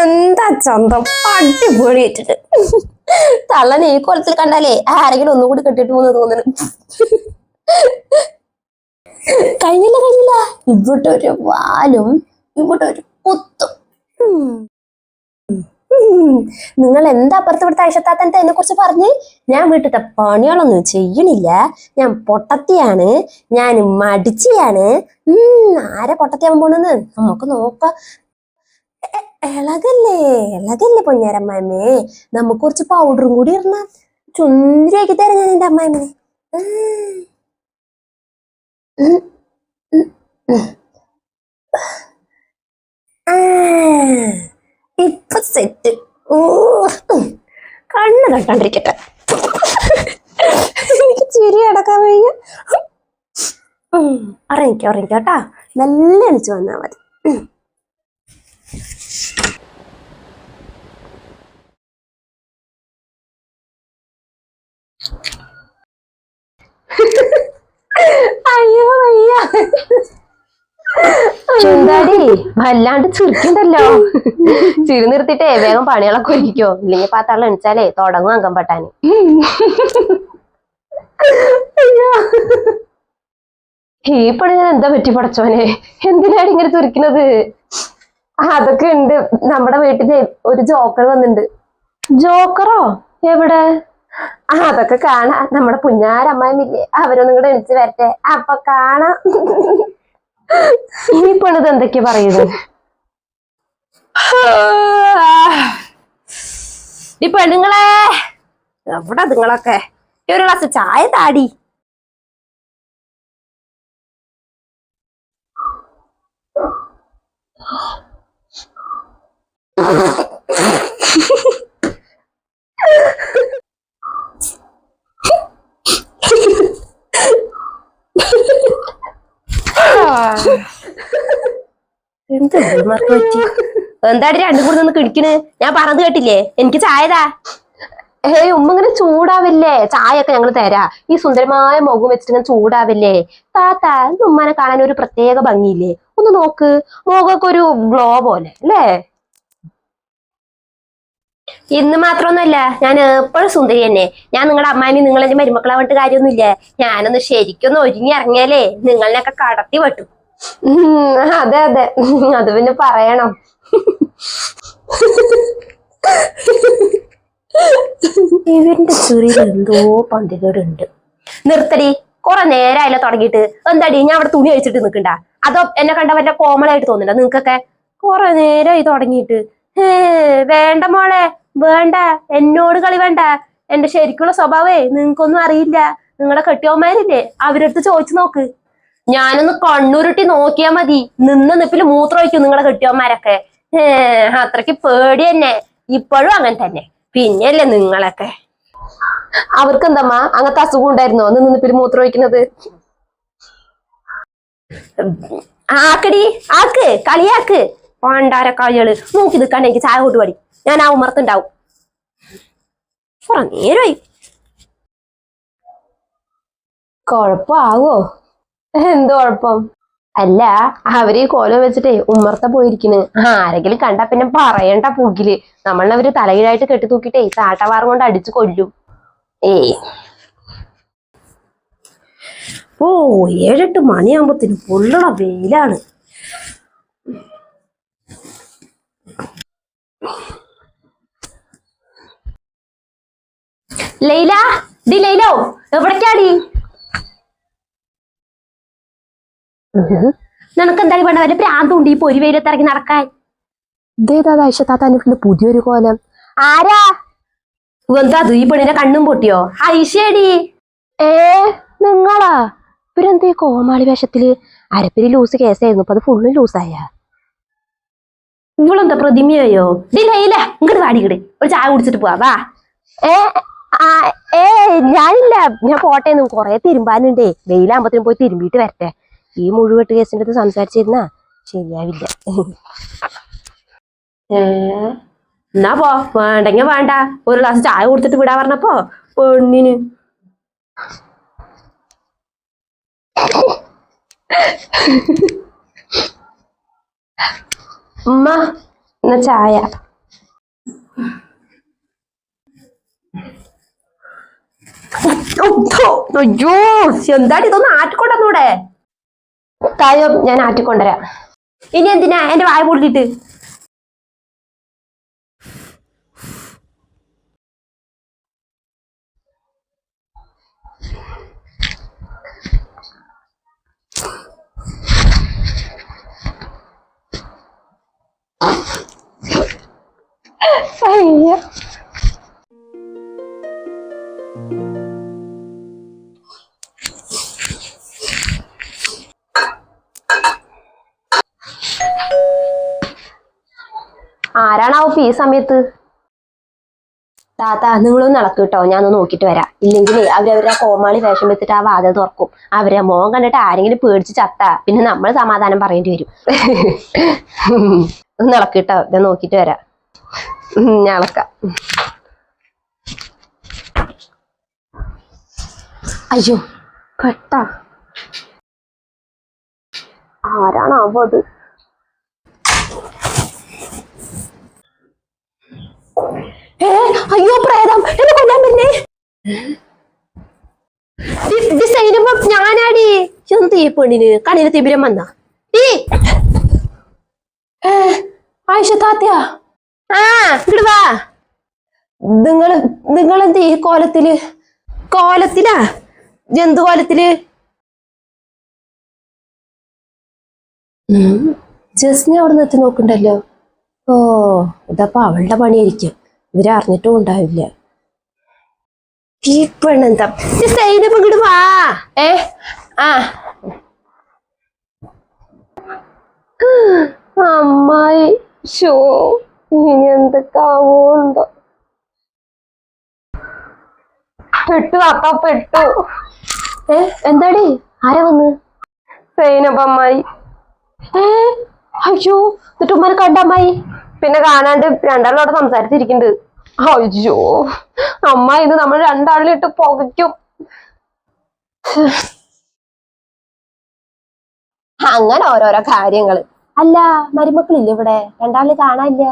എന്താ ചന്തം അടിപൊളിയിട്ടിട്ട് തള്ളനെ ഈ കൊലത്തിൽ കണ്ടാലേ ആരെങ്കിലും ഒന്നുകൂടി കെട്ടിട്ട് പോകുന്നു തോന്നുന്നു. കഴിഞ്ഞില്ല ഇവിടെ ഒരു വാലും ഇവിടെ ഒരു കുത്തും. നിങ്ങൾ എന്താ അപ്പുറത്ത് ഇവിടുത്തെ ഐഷത്താത്തന്റെ എന്നെ കുറിച്ച് പറഞ്ഞ്? ഞാൻ വീട്ടിലത്തെ പണികളൊന്നും ചെയ്യണില്ല, ഞാൻ പൊട്ടത്തിയാണ്, ഞാൻ മടിച്ചിയാണ്. ആരെ പൊട്ടത്തിയാവാൻ പോണെന്ന് നമുക്ക് നോക്കാം. ഇളകല്ലേ പൊന്നാരമ്മാമ്മേ, നമുക്ക് കുറച്ച് പൗഡറും കൂടി ഇടണം. ചുന്തിരിയാക്കി തരാം ഞാൻ എന്റെ അമ്മായിമ്മനെ. ഇപ്പൊ സെറ്റ്. കണ്ണ് കണ്ടാണ്ടിരിക്കട്ടെ, എനിക്ക് ചിരി അടക്കാൻ വയ്യ. ഉറങ്ങിക്കോട്ടാ, നല്ല എണിച്ചു വന്നാ മതി. അയ്യോ അയ്യ, എന്താടി വല്ലാണ്ട് ചുരുക്കുണ്ടല്ലോ. ചിരി നിർത്തിട്ടേ വേഗം പണികളൊക്കെ ഒരുക്കോ, ഇല്ലെങ്കിൽ പാത്താളം എണിച്ചാലേ തുടങ്ങും അങ്കം പട്ടാന്. ഈ പണി ഞാൻ എന്താ പറ്റി പടച്ചോനെ, എന്തിനാണ് ഇങ്ങനെ ചുരുക്കുന്നത്? അതൊക്കെ ഉണ്ട്, നമ്മുടെ വീട്ടില് ഒരു ജോക്കർ വന്നിട്ടുണ്ട്. ജോക്കറോ? എവിടെ? അതൊക്കെ കാണാ, നമ്മുടെ പുഞ്ഞാരമ്മായില്ലേ, അവരൊന്നും കൂടെ എണിച്ച് വരട്ടെ, അപ്പൊ കാണാം. ഈ പെണ്ണത് എന്തൊക്കെയാ പറയുന്നത്? ഈ പെണ്ണുങ്ങളെ എവിടെ നിങ്ങളൊക്കെ? ഒരു ഗ്ലാസ് ചായ താടി. എന്താടി രണ്ടും കൂടെ നിന്ന് കിടിക്കണ്? ഞാൻ പറഞ്ഞത് കേട്ടില്ലേ, എനിക്ക് ചായതാ. ഏയ് ഉമ്മ ഇങ്ങനെ ചൂടാവില്ലേ, ചായയൊക്കെ ഞങ്ങൾ തരാ. ഈ സുന്ദരമായ മുഖം വെച്ചിട്ട് ഇങ്ങനെ ചൂടാവില്ലേ താത്ത? ഉമ്മാനെ കാണാൻ ഒരു പ്രത്യേക ഭംഗിയില്ലേ? ഒന്ന് നോക്ക്, മുഖമൊക്കെ ഒരു ഗ്ലോ പോലെ അല്ലേ? ഇന്ന് മാത്രമൊന്നുമല്ല, ഞാൻ എപ്പോഴും സുന്ദരി തന്നെ. ഞാൻ നിങ്ങളുടെ അമ്മായിനി നിങ്ങളെന്റെ മരുമക്കളാവട്ട് കാര്യമൊന്നുമില്ലേ. ഞാനൊന്ന് ശരിക്കൊന്ന് ഒരുങ്ങി ഇറങ്ങിയാലേ നിങ്ങളിനൊക്കെ കടത്തി വെട്ടും. അതെ അത് പിന്നെ പറയണം. ഇവന്റെ ചെറിയ എന്തോ പന്തികേടുണ്ട്. നിർത്തടി, കുറെ നേരമായില്ല തുടങ്ങിയിട്ട്. എന്താടി ഞാൻ അവിടെ തുണി അഴിച്ചിട്ട് നിൽക്കണ്ട? അതോ എന്നെ കണ്ട വല്ല കോമളായിട്ട് തോന്നുന്നുണ്ടോ നിങ്ങൾക്കൊക്കെ? കുറെ നേരമായി തുടങ്ങിയിട്ട്. വേണ്ട മോളെ വേണ്ട, എന്നോട് കളി വേണ്ട. എന്റെ ശരിക്കുള്ള സ്വഭാവേ നിങ്ങൾക്കൊന്നും അറിയില്ല. നിങ്ങളെ കെട്ടിയോന്മാരില്ലേ, അവരടുത്ത് ചോദിച്ചു നോക്ക്. ഞാനൊന്ന് കണ്ണുരുട്ടി നോക്കിയാ മതി, നിന്ന് നിപ്പില് മൂത്രമൊഴിക്കും നിങ്ങളെ കെട്ടിയോന്മാരൊക്കെ. അത്രയ്ക്ക് പേടി തന്നെ, ഇപ്പോഴും അങ്ങനെ തന്നെ. പിന്നെയല്ലേ നിങ്ങളൊക്കെ. അവർക്ക് എന്തമ്മ അങ്ങനത്തെ അസുഖം ഉണ്ടായിരുന്നോ നിന്ന് നിപ്പില് മൂത്രമൊഴിക്കുന്നത്? ആക്കടി, ആക്ക് കളിയാക്ക്, പണ്ടാര കളികള് നോക്കി നിൽക്കാണ്ട് എനിക്ക് ചായ കൊണ്ട് പടി. ഞാൻ ആ ഉമ്മർത്തുണ്ടാവും. കുറെ നേരമായി. കൊഴപ്പാവോ? എന്ത് കുഴപ്പം? അല്ല, അവര് ഈ കോലം വെച്ചിട്ടേ ഉമ്മർത്ത പോയിരിക്കുന്നു. ആരെങ്കിലും കണ്ടാ പിന്നെ പറയണ്ട പൂക്കില്. നമ്മളവര് തലകീഴായിട്ട് കെട്ടി തൂക്കിട്ടേ ചാട്ടവാറും കൊണ്ട് അടിച്ചു കൊല്ലും. ഏയ് 7-8 മണിയാകുമ്പത്തിന് പൊള്ളണ വെയിലാണ്. ലൈല, ഡി ലൈലോ, എവിടേക്കാടി? നിനക്ക് എന്തായാലും വേണ്ട, വല്ല പ്രാന്തുണ്ട് ഈ പൊരി വെയിലത്തിറങ്ങി നടക്കാൻ. ഇതേതാ ഐഷത്താത്താൻ്റെ പുതിയൊരു കോലം? ആരാ? എന്താ ഈ പെണ്ണിന്റെ കണ്ണും പൊട്ടിയോ? ഐഷേടി. നിങ്ങളാ? ഇവരെന്താ കോമാളി വേഷത്തില്? അരപ്പിരി ലൂസ് കേസായിരുന്നു, അപ്പൊ അത് ഫുള്ള് ലൂസായ. ഇവളെന്താ പ്രതിമയായോ? ഡി ലൈല, ഇങ്ങോട്ട് വാടിക്കട്, ഒരു ചായ കുടിച്ചിട്ട് പോവാ വാ. ഞാനില്ല, ഞാൻ പോട്ടേന്ന് കൊറേ തിരുമ്പാനുണ്ടേ. വെയിലാകുമ്പത്തിനും പോയി തിരുമ്പിട്ട് വരട്ടെ. ഈ മുഴുവെട്ട് കേസിന്റെ അടുത്ത് സംസാരിച്ചിരുന്നാ ശരിയാവില്ല. എന്നാ പോ, വേണ്ടെങ്കി വേണ്ട. ഒരു ഗ്ലാസ് ചായ കൊടുത്തിട്ട് വിടാ പറഞ്ഞപ്പോ പെണ്ണിന്. ഉമ്മ എന്നാ ചായ. അയ്യോ എന്താടി ഇതൊന്ന് ആറ്റിക്കൊണ്ടൂടെ? തായോ ഞാൻ ആറ്റിക്കൊണ്ടുവരാം. ഇനി എന്തിനാ എന്റെ വായ പൊളിയിട്ട്? അയ്യോ ആരാണാവും ഈ സമയത്ത്? താത്ത നിങ്ങളൊന്ന് നടക്കും കേട്ടോ, ഞാനൊന്ന് നോക്കിട്ട് വരാം. ഇല്ലെങ്കിൽ അവരവരുടെ കോമാളി വേഷം വെച്ചിട്ട് ആ വാതിൽ തുറക്കും. അവരെ മോൻ കണ്ടിട്ട് ആരെങ്കിലും പേടിച്ച് ചത്താ പിന്നെ നമ്മൾ സമാധാനം പറയേണ്ടി വരും. ഒന്ന് നടക്കിട്ടോ, ഞാൻ നോക്കിട്ട് വരാം. നടക്കാം. അയ്യോ പെട്ടാ, ആരാണാവോ അത്? അയ്യോ പ്രേതം, എന്നെ കൊല്ലാൻ പിന്നെ ഞാനാടി. എന്ത് ഈ പെണ്ണിന് കണ്ണിന് തിമിരം വന്ന? ആയിഷ താത്തയാ? ആ ഇങ്ങട് വാ. നിങ്ങളെന്ത് ഈ കോലത്തിലാ? ജന്തു കോലത്തില്? ജസ്നെ അവിടെ നിർത്തി നോക്കണ്ടല്ലോ. ഓ ഇതപ്പോ അവളുടെ പണിയായിരിക്കും, ഇവരറിഞ്ഞിട്ടും ഉണ്ടാവില്ല. ഈ പെണ്ണെന്താ ഇങ്ങോട്ട് വാ. ആ അമ്മായി ഷോ ഇനി എന്തൊക്കാവോണ്ടോ. പെട്ടു അപ്പ പെട്ടു. എന്താടി ആരാ വന്ന്? സൈനബ് അമ്മായി. അയ്യോ എന്നിട്ട് ഉമ്മാനെ കണ്ട അമ്മായി? പിന്നെ കാണാണ്ട് രണ്ടാളോടെ സംസാരിച്ചിരിക്കുന്നുണ്ട്. അയ്യോ അമ്മായി ഇത് നമ്മൾ രണ്ടാളിലിട്ട് പുകയ്ക്കും. അങ്ങനെ ഓരോരോ കാര്യങ്ങള്. അല്ല മരുമക്കളില്ല ഇവിടെ? രണ്ടാളിൽ കാണാനില്ല.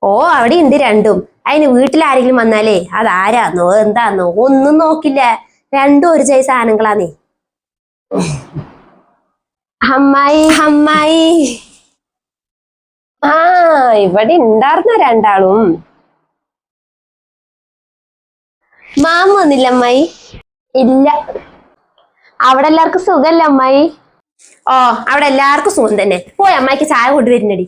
ഓ അവിടെ ഉണ്ട് രണ്ടും. അതിന് വീട്ടിലാരെങ്കിലും വന്നാലേ അതാരാന്നോ എന്താന്നോ ഒന്നും നോക്കില്ല. രണ്ടും ഒരു ജയ സാധനങ്ങളാന്നേ. അമ്മായി അമ്മായി. ആ ഇവിടെ ഉണ്ടായിരുന്ന രണ്ടാളും. മാമ വന്നില്ല അമ്മായി? ഇല്ല. അവിടെ എല്ലാവർക്കും സുഖല്ലേ അമ്മായി? ഓ അവിടെ എല്ലാവർക്കും സുഖം തന്നെ. പോയി അമ്മായിക്ക് ചായ കൊണ്ടുവരുന്നടി.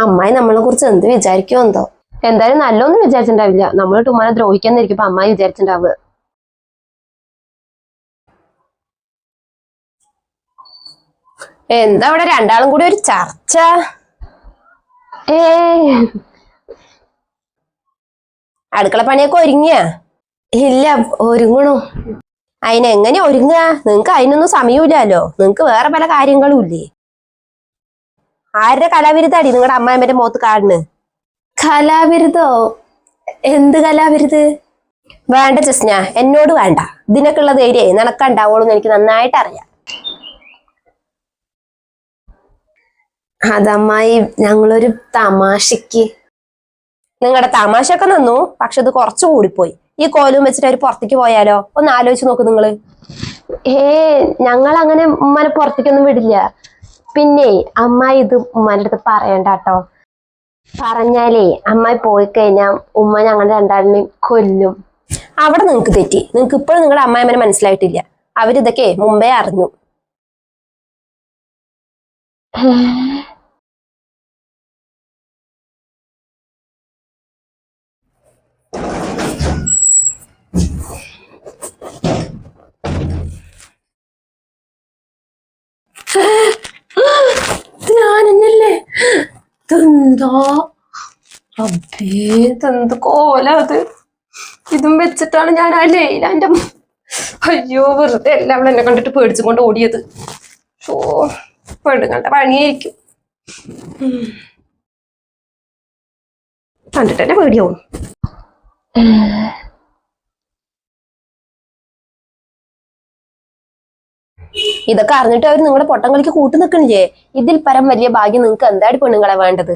അമ്മായി നമ്മളെ കുറിച്ച് എന്ത് വിചാരിക്കുമോ എന്തോ. എന്തായാലും നല്ലൊന്നും വിചാരിച്ചിട്ടുണ്ടാവില്ല. നമ്മൾ ഉമ്മാനെ ദ്രോഹിക്കാന്നിരിക്കും അമ്മായി വിചാരിച്ചിട്ടുണ്ടാവുക. എന്താ അവിടെ രണ്ടാളും കൂടി ഒരു ചർച്ച? അടുക്കള പണിയൊക്കെ ഒരുങ്ങിയ? ഇല്ല ഒരുങ്ങണു. അതിനെങ്ങനെ ഒരുങ്ങുക? നിങ്ങക്ക് അതിനൊന്നും സമയമില്ലല്ലോ. നിങ്ങക്ക് വേറെ പല കാര്യങ്ങളും ഇല്ലേ? ആരുടെ കലാവിരുദ്ധാടി നിങ്ങളുടെ അമ്മായിമ്മന്റെ മുഖത്ത് കാണുന്നു? കലാവിരുദ്ധോ? എന്ത് കലാവിരുത്? വേണ്ട ജസ്ന, എന്നോട് വേണ്ട. ഇതിനൊക്കെയുള്ള ധൈര്യം നിനക്കുണ്ടാവോളൂന്ന് എനിക്ക് നന്നായിട്ട് അറിയാം. അതമ്മായി ഞങ്ങളൊരു തമാശക്ക്. നിങ്ങളുടെ തമാശ ഒക്കെ നിന്നു, പക്ഷെ ഇത് കുറച്ചു കൂടിപ്പോയി. ഈ കോലും വെച്ചിട്ട് അവര് പുറത്തേക്ക് പോയാലോ? ഒന്ന് ആലോചിച്ച് നോക്ക് നിങ്ങള്. ഞങ്ങൾ അങ്ങനെ ഉമ്മാനെ പുറത്തേക്കൊന്നും വിടില്ല. പിന്നെ അമ്മായി ഇത് ഉമ്മാന്റെ അടുത്ത് പറയണ്ട കേട്ടോ. പറഞ്ഞാലേ അമ്മായി പോയി കഴിഞ്ഞാൽ ഉമ്മ ഞങ്ങളുടെ രണ്ടാളിനെയും കൊല്ലും. അവിടെ നിങ്ങക്ക് തെറ്റി. നിങ്ങക്ക് ഇപ്പോഴും നിങ്ങളുടെ അമ്മായിമ്മനെ മനസ്സിലായിട്ടില്ല. അവരിതൊക്കെ മുമ്പേ അറിഞ്ഞു. ഞാനെന്നല്ലേ? എന്താ അബേ എന്ത് കോല അത്? ഇതും വെച്ചിട്ടാണ് ഞാൻ ആ ലൈലാന്റെ അയ്യോ വെറുതെ എല്ലാം അവൾ എന്നെ കണ്ടിട്ട് പേടിച്ചും കൊണ്ട് ഓടിയത്. ഓ പെണ്ണുങ്ങളുടെ പണിയായിരിക്കും. കണ്ടിട്ട് തന്നെ പേടിയാവും. ഇതൊക്കെ അറിഞ്ഞിട്ട് അവർ നിങ്ങളുടെ പൊട്ടം കളിക്ക് കൂട്ടു നിൽക്കണില്ലേ? ഇതിൽ പരം വലിയ ഭാഗ്യം നിങ്ങൾക്ക് എന്താടി പെണ്ണുങ്ങളെ വേണ്ടത്?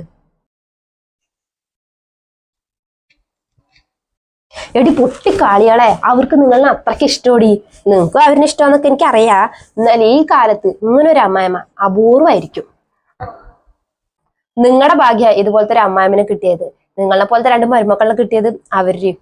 എടി പൊട്ടിക്കാളികളെ, അവർക്ക് നിങ്ങളെ അത്രയ്ക്ക് ഇഷ്ടോടി. നിങ്ങൾക്ക് അവരിന് ഇഷ്ടമെന്നൊക്കെ എനിക്കറിയാ. എന്നാൽ ഈ കാലത്ത് ഇങ്ങനെ ഒരു അമ്മായിമ്മ അപൂർവമായിരിക്കും. നിങ്ങളുടെ ഭാഗ്യ ഇതുപോലത്തെ ഒരു അമ്മായിമ്മനെ കിട്ടിയത്. നിങ്ങളെ പോലത്തെ രണ്ട് മരുമക്കളെ കിട്ടിയത് അവര്.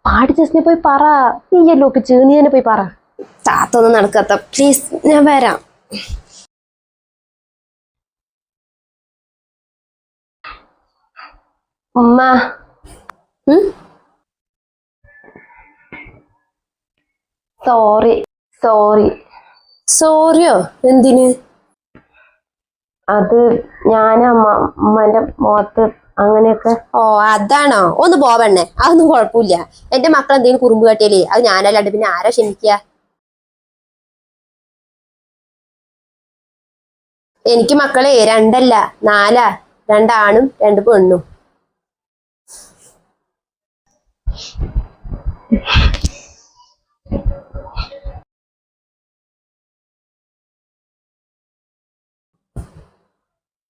പാടി ജസ്റ്റിനെ പോയി പറ. നീയല്ലോ ഒക്കെ നീ തന്നെ പോയി പറ. താത്തൊന്നും നടക്കാത്ത, പ്ലീസ് ഞാൻ വരാം. ഉമ്മ സോറി. സോറി. സോറിയോ? എന്തിന്? അത് ഞാൻ ഉമ്മന്റെ മുഖത്ത് അങ്ങനെയൊക്കെ. ഓ അതാണോ? ഒന്ന് പോവണ്ണേ, അതൊന്നും കുഴപ്പമില്ല. എന്റെ മക്കൾ എന്തെങ്കിലും കുറുമ്പ് കാട്ടിയാലേ അത് ഞാനല്ലാണ്ട് പിന്നെ ആരാ ക്ഷമിക്കുക? എനിക്ക് മക്കളെ രണ്ടല്ല നാലാ, രണ്ടാണും 2 പെണ്ണും.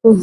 ഉം